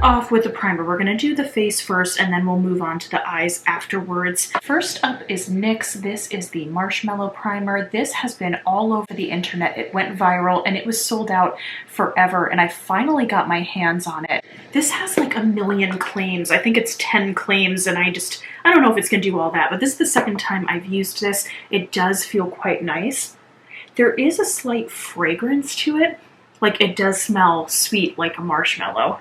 off with the primer. We're going to do the face first, and then we'll move on to the eyes afterwards. First up is NYX. This is the Marshmallow Primer. This has been all over the internet. It went viral, and it was sold out forever, and I finally got my hands on it. This has like a million claims. I think it's 10 claims, and I don't know if it's going to do all that, but this is the second time I've used this. It does feel quite nice. There is a slight fragrance to it. Like, it does smell sweet like a marshmallow,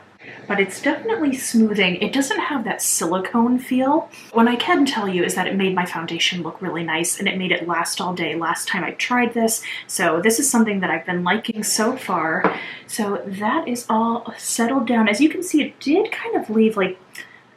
but it's definitely smoothing. It doesn't have that silicone feel. What I can tell you is that it made my foundation look really nice, and it made it last all day last time I tried this. So this is something that I've been liking so far. So that is all settled down. As you can see, it did kind of leave like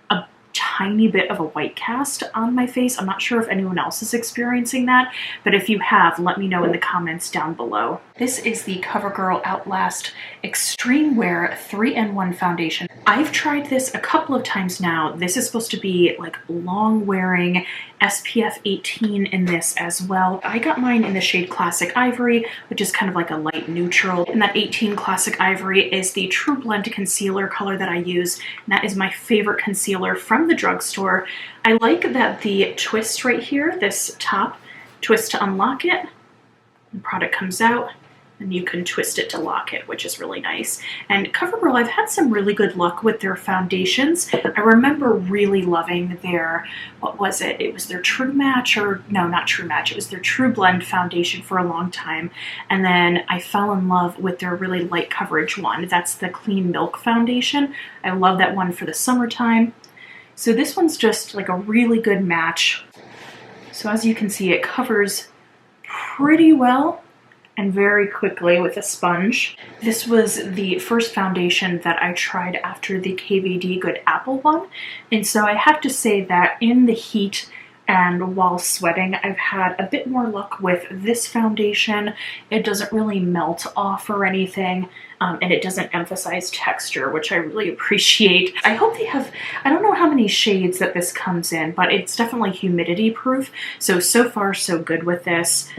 a tiny bit of a white cast on my face. I'm not sure if anyone else is experiencing that, but if you have, let me know in the comments down below. This is the CoverGirl Outlast Extreme Wear 3-in-1 foundation. I've tried this a couple of times now. This is supposed to be like long wearing, SPF 18 in this as well. I got mine in the shade Classic Ivory, which is kind of like a light neutral. And that 18 Classic Ivory is the True Blend concealer color that I use. And that is my favorite concealer from the drugstore. I like that the twist right here, this top twist to unlock it, the product comes out, and you can twist it to lock it, which is really nice. And CoverGirl, I've had some really good luck with their foundations. I remember really loving their, what was it? It was their True Match, or no, not True Match. It was their True Blend foundation for a long time. And then I fell in love with their really light coverage one. That's the Clean Milk foundation. I love that one for the summertime. So this one's just like a really good match. So as you can see, it covers pretty well and very quickly with a sponge. This was the first foundation that I tried after the KVD Good Apple one. And so I have to say that in the heat and while sweating, I've had a bit more luck with this foundation. It doesn't really melt off or anything, and it doesn't emphasize texture, which I really appreciate. I hope they have, I don't know how many shades that this comes in, but it's definitely humidity proof. So far so good with this.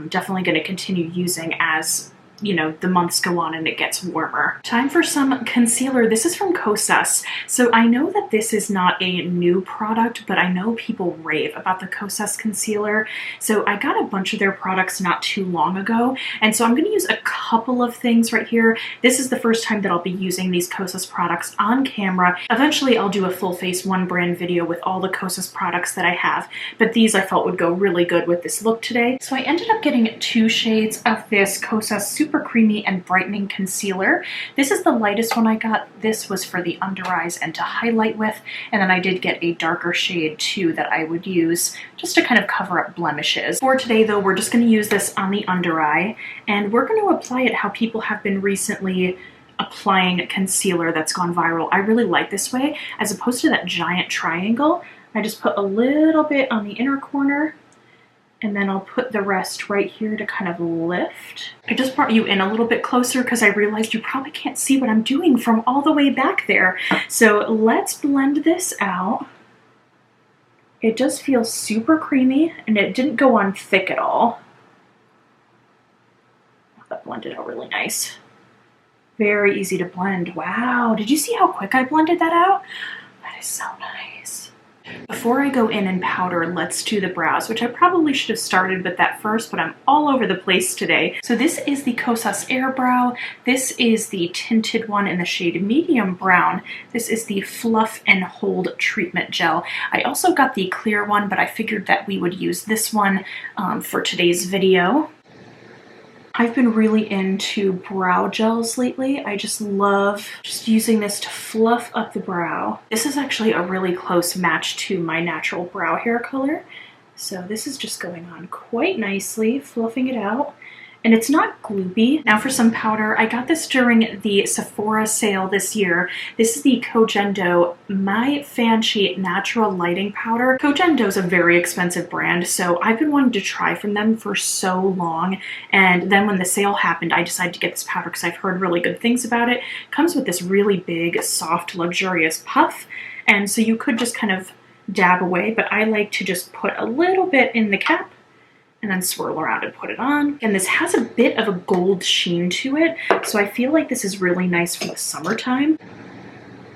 Definitely going to continue using as, you know, the months go on and it gets warmer. Time for some concealer. This is from Kosas. So I know that this is not a new product, but I know people rave about the Kosas concealer. So I got a bunch of their products not too long ago. And so I'm going to use a couple of things right here. This is the first time that I'll be using these Kosas products on camera. Eventually I'll do a full face one brand video with all the Kosas products that I have, but these I felt would go really good with this look today. So I ended up getting 2 shades of this Kosas Super Creamy and Brightening Concealer. This is the lightest one I got. This was for the under eyes and to highlight with, and then I did get a darker shade too that I would use just to kind of cover up blemishes. For today though, we're just going to use this on the under eye, and we're going to apply it how people have been recently applying concealer that's gone viral. I really like this way, as opposed to that giant triangle. I just put a little bit on the inner corner, and then I'll put the rest right here to kind of lift. I just brought you in a little bit closer because I realized you probably can't see what I'm doing from all the way back there. So let's blend this out. It does feel super creamy, and it didn't go on thick at all. That blended out really nice. Very easy to blend. Wow, did you see how quick I blended that out? That is so nice. Before I go in and powder, let's do the brows, which I probably should have started with that first, but I'm all over the place today. So this is the Kosas Air Brow. This is the tinted one in the shade Medium Brown. This is the Fluff and Hold Treatment Gel. I also got the clear one, but I figured that we would use this one for today's video. I've been really into brow gels lately. I just love just using this to fluff up the brow. This is actually a really close match to my natural brow hair color. So this is just going on quite nicely, fluffing it out. And it's not gloopy. Now for some powder, I got this during the Sephora sale this year. This is the Kogendo MaiFanshi Natural Lighting Powder. Kogendo is a very expensive brand, so I've been wanting to try from them for so long. And then when the sale happened, I decided to get this powder because I've heard really good things about it. It comes with this really big, soft, luxurious puff. And so you could just kind of dab away, but I like to just put a little bit in the cap and then swirl around and put it on. And this has a bit of a gold sheen to it, so I feel like this is really nice for the summertime.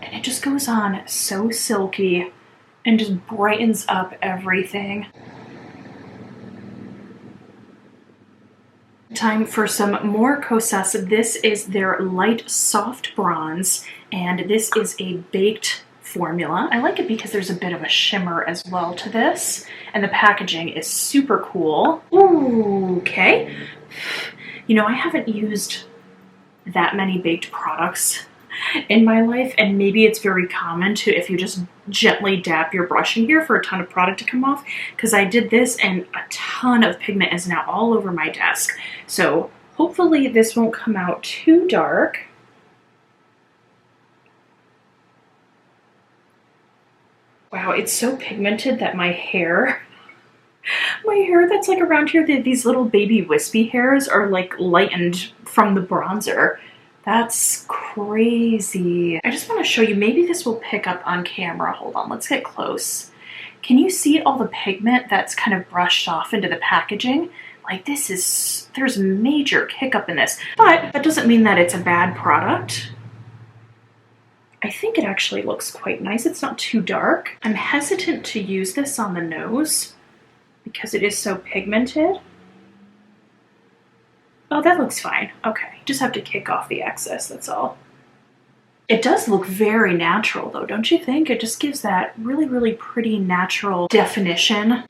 And it just goes on so silky and just brightens up everything. Time for some more Kosas. This is their light soft bronze, and this is a baked formula. I like it because there's a bit of a shimmer as well to this, and the packaging is super cool. Ooh, okay. You know, I haven't used that many baked products in my life, and maybe it's very common to, if you just gently dab your brush in here for a ton of product to come off, because I did this and a ton of pigment is now all over my desk. So hopefully this won't come out too dark. Wow, it's so pigmented that my hair that's like around here, these little baby wispy hairs are like lightened from the bronzer. That's crazy. I just want to show you, maybe this will pick up on camera. Hold on, let's get close. Can you see all the pigment that's kind of brushed off into the packaging? Like there's major kick up in this, but that doesn't mean that it's a bad product. I think it actually looks quite nice. It's not too dark. I'm hesitant to use this on the nose because it is so pigmented. Oh, that looks fine. Okay, just have to kick off the excess, that's all. It does look very natural though, don't you think? It just gives that really, really pretty natural definition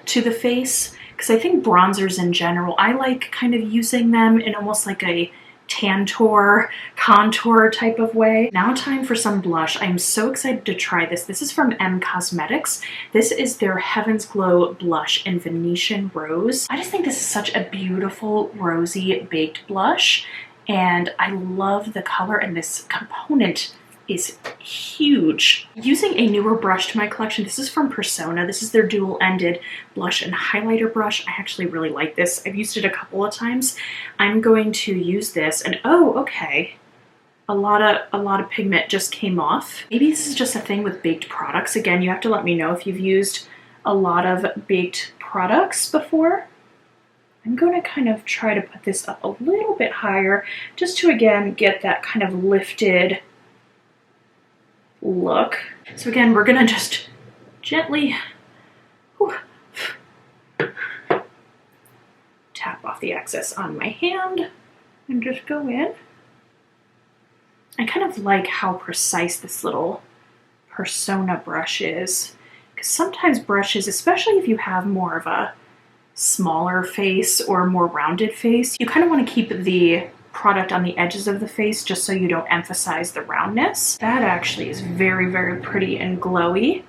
to the face. Because I think bronzers in general, I like kind of using them in almost like a Tantor, contour type of way. Now time for some blush. I'm so excited to try this. This is from Cosmetics. This is their Heaven's Glow blush in Venetian Rose. I just think this is such a beautiful rosy baked blush, and I love the color, and this component is huge. Using a newer brush to my collection, this is from Persona. This is their dual-ended blush and highlighter brush. I actually really like this. I've used it a couple of times. I'm going to use this, and oh, okay. A lot of pigment just came off. Maybe this is just a thing with baked products. Again, you have to let me know if you've used a lot of baked products before. I'm going to kind of try to put this up a little bit higher just to, again, get that kind of lifted look. So again, we're gonna just gently tap off the excess on my hand and just go in. I kind of like how precise this little Persona brush is, because sometimes brushes, especially if you have more of a smaller face or more rounded face, you kind of want to keep the product on the edges of the face just so you don't emphasize the roundness. That actually is very, very pretty and glowy.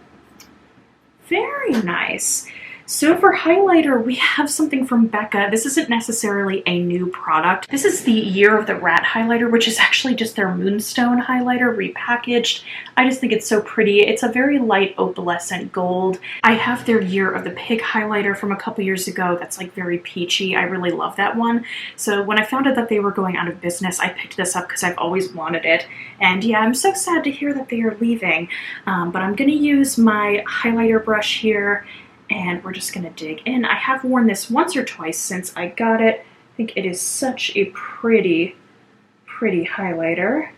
Very nice. So for highlighter, we have something from Becca. This isn't necessarily a new product. This is the Year of the Rat highlighter, which is actually just their Moonstone highlighter repackaged. I just think it's so pretty. It's a very light opalescent gold. I have their Year of the Pig highlighter from a couple years ago that's like very peachy. I really love that one. So when I found out that they were going out of business, I picked this up because I've always wanted it. And yeah, I'm so sad to hear that they are leaving. But I'm gonna use my highlighter brush here, and we're just gonna dig in. I have worn this once or twice since I got it. I think it is such a pretty, pretty highlighter.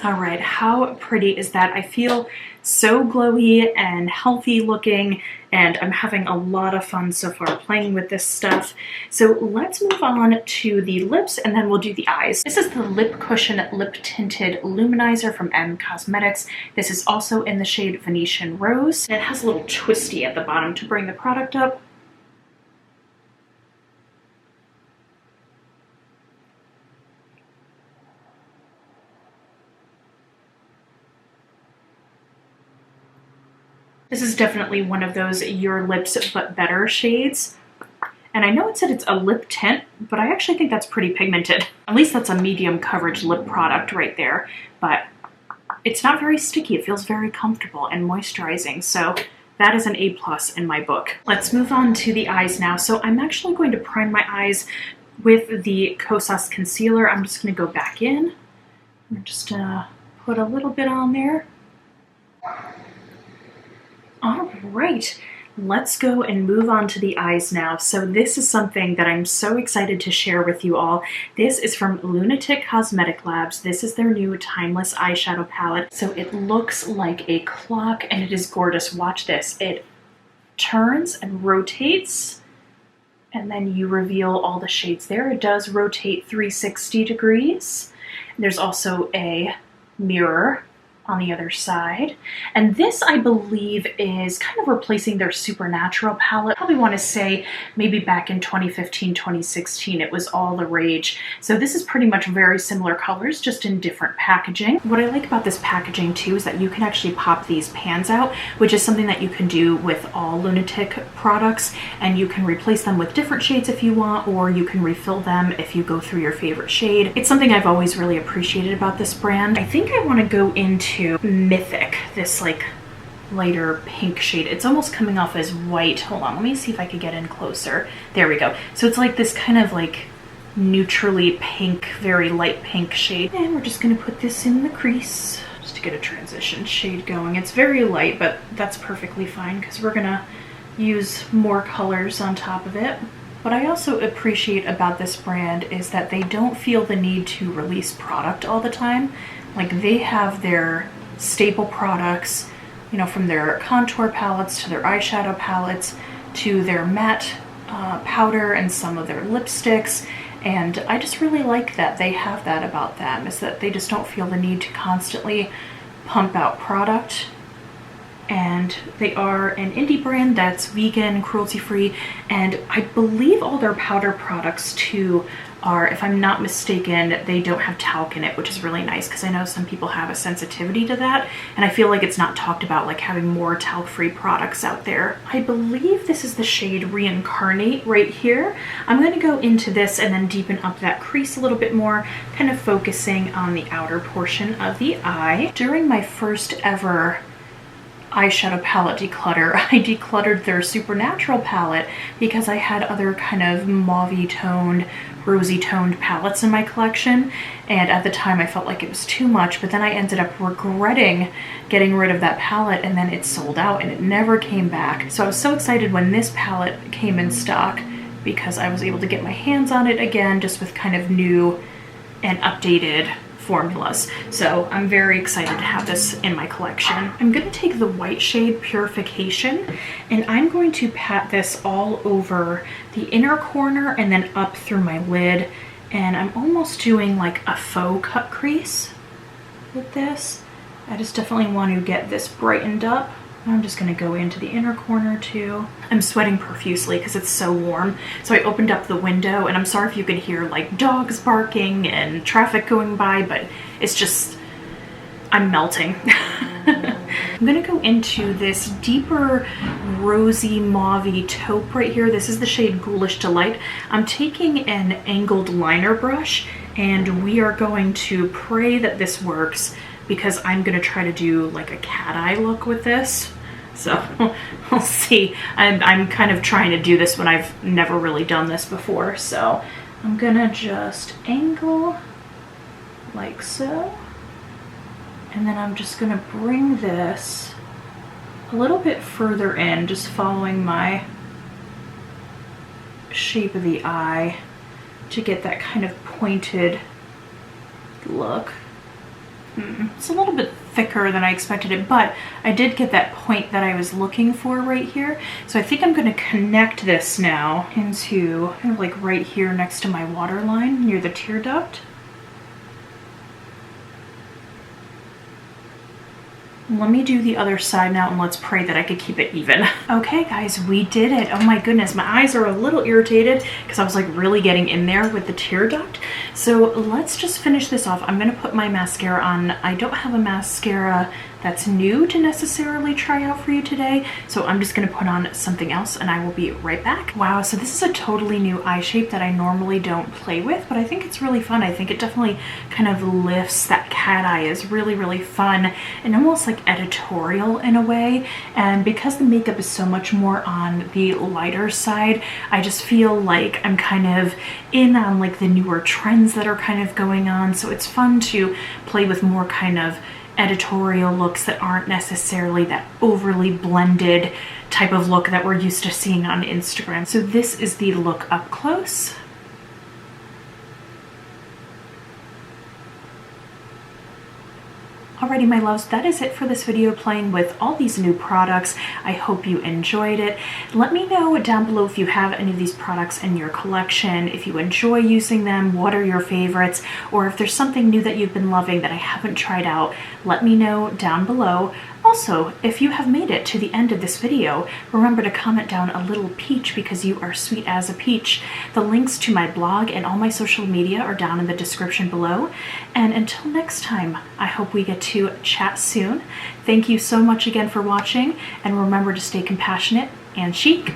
All right, how pretty is that? I feel so glowy and healthy looking, and I'm having a lot of fun so far playing with this stuff. So let's move on to the lips, and then we'll do the eyes. This is the Lip Cushion Lip Tinted Luminizer from Cosmetics. This is also in the shade Venetian Rose. It has a little twisty at the bottom to bring the product up. This is definitely one of those Your Lips But Better shades. And I know it said it's a lip tint, but I actually think that's pretty pigmented. At least that's a medium coverage lip product right there. But it's not very sticky. It feels very comfortable and moisturizing. So that is an A+ in my book. Let's move on to the eyes now. So I'm actually going to prime my eyes with the Kosas concealer. I'm just going to go back in. I'm just put a little bit on there. All right, Let's go and move on to the eyes now. So this is something that I'm so excited to share with you all. This is from LunatiCK Cosmetic Labs. This is their new Timeless Eyeshadow Palette. So it looks like a clock and it is gorgeous. Watch this. It turns and rotates and then you reveal all the shades there. It does rotate 360 degrees. There's also a mirror on the other side. And this, I believe, is kind of replacing their Supernatural palette. Probably want to say maybe back in 2015, 2016, it was all the rage. So this is pretty much very similar colors, just in different packaging. What I like about this packaging too is that you can actually pop these pans out, which is something that you can do with all LunatiCK products, and you can replace them with different shades if you want, or you can refill them if you go through your favorite shade. It's something I've always really appreciated about this brand. I think I want to go into Mythic, this like lighter pink shade. It's almost coming off as white. Hold on, let me see if I could get in closer. There we go. So it's like this kind of like neutrally pink, very light pink shade. And we're just gonna put this in the crease just to get a transition shade going. It's very light, but that's perfectly fine because we're gonna use more colors on top of it. What I also appreciate about this brand is that they don't feel the need to release product all the time. Like they have their staple products, you know, from their contour palettes to their eyeshadow palettes to their matte powder and some of their lipsticks. And I just really like that they have that about them, is that they just don't feel the need to constantly pump out product. And they are an indie brand that's vegan, cruelty-free, and I believe all their powder products too are, if I'm not mistaken, they don't have talc in it, which is really nice because I know some people have a sensitivity to that, and I feel like it's not talked about, like having more talc-free products out there. I believe this is the shade Reincarnate right here. I'm going to go into this and then deepen up that crease a little bit more, kind of focusing on the outer portion of the eye. During my first ever eyeshadow palette declutter, I decluttered their Supernatural palette because I had other kind of mauve-y toned, rosy toned palettes in my collection, and at the time I felt like it was too much, but then I ended up regretting getting rid of that palette, and then it sold out and it never came back. So I was so excited when this palette came in stock because I was able to get my hands on it again, just with kind of new and updated formulas. So I'm very excited to have this in my collection. I'm going to take the white shade Purification and I'm going to pat this all over the inner corner and then up through my lid, and I'm almost doing like a faux cut crease with this. I just definitely want to get this brightened up. I'm just going to go into the inner corner too. I'm sweating profusely because it's so warm. So I opened up the window, and I'm sorry if you could hear like dogs barking and traffic going by, but it's just, I'm melting. I'm going to go into this deeper rosy mauve-y taupe right here. This is the shade Ghoulish Delight. I'm taking an angled liner brush, and we are going to pray that this works because I'm going to try to do like a cat eye look with this. So we'll see. I'm kind of trying to do this when I've never really done this before. So I'm gonna just angle like so. And then I'm just gonna bring this a little bit further in, just following my shape of the eye to get that kind of pointed look. It's a little bit thicker than I expected it, but I did get that point that I was looking for right here. So I think I'm going to connect this now into kind of like right here next to my waterline near the tear duct. Let me do the other side now and let's pray that I could keep it even. Okay guys, we did it. Oh my goodness, my eyes are a little irritated because I was like really getting in there with the tear duct. So let's just finish this off. I'm gonna put my mascara on. I don't have a mascara that's new to necessarily try out for you today, so I'm just gonna put on something else and I will be right back. Wow, so this is a totally new eye shape that I normally don't play with, but I think it's really fun. I think it definitely kind of lifts that cat eye. Is really, really fun and almost like editorial in a way. And because the makeup is so much more on the lighter side, I just feel like I'm kind of in on like the newer trends that are kind of going on. So it's fun to play with more kind of editorial looks that aren't necessarily that overly blended type of look that we're used to seeing on Instagram. So this is the look up close. Alrighty, my loves, that is it for this video playing with all these new products. I hope you enjoyed it. Let me know down below if you have any of these products in your collection, if you enjoy using them, what are your favorites, or if there's something new that you've been loving that I haven't tried out, let me know down below. Also, if you have made it to the end of this video, remember to comment down a little peach because you are sweet as a peach. The links to my blog and all my social media are down in the description below. And until next time, I hope we get to chat soon. Thank you so much again for watching, and remember to stay compassionate and chic.